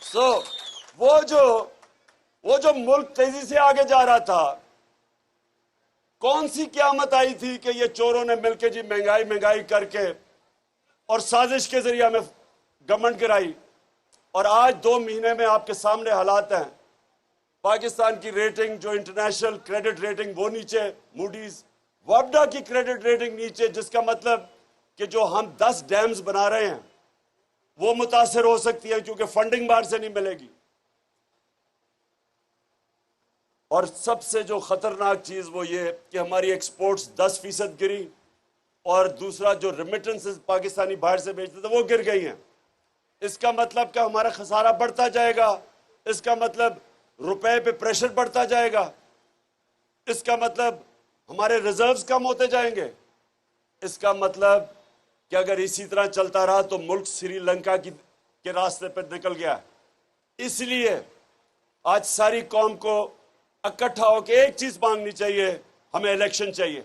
सो वो जो मुल्क तेजी से आगे जा रहा था, कौन सी क़यामत आई थी कि ये चोरों ने मिलकर जी महंगाई करके और साजिश के जरिए हमें गवर्नमेंट गिराई। और आज 2 महीने में आपके सामने हालात हैं। पाकिस्तान की रेटिंग, जो इंटरनेशनल क्रेडिट रेटिंग, वो नीचे, मूडीज, वापडा की क्रेडिट रेटिंग नीचे, जिसका मतलब कि जो हम 10 डैम्स बना रहे हैं वो मुतासर हो सकती है, क्योंकि फंडिंग बाहर से नहीं मिलेगी। और सबसे जो खतरनाक चीज वो ये कि हमारी एक्सपोर्ट्स 10% गिरी, और दूसरा जो रेमिटेंसेस पाकिस्तानी बाहर से भेजते थे वो गिर गई हैं। इसका मतलब कि हमारा खसारा बढ़ता जाएगा, इसका मतलब रुपए पे प्रेशर बढ़ता जाएगा, इसका मतलब हमारे रिजर्व्स कम होते जाएंगे। इसका मतलब कि अगर इसी तरह चलता रहा तो मुल्क श्रीलंका के रास्ते पर निकल गया। इसलिए आज सारी कौम को इकट्ठा होकर एक चीज मांगनी चाहिए, हमें इलेक्शन चाहिए।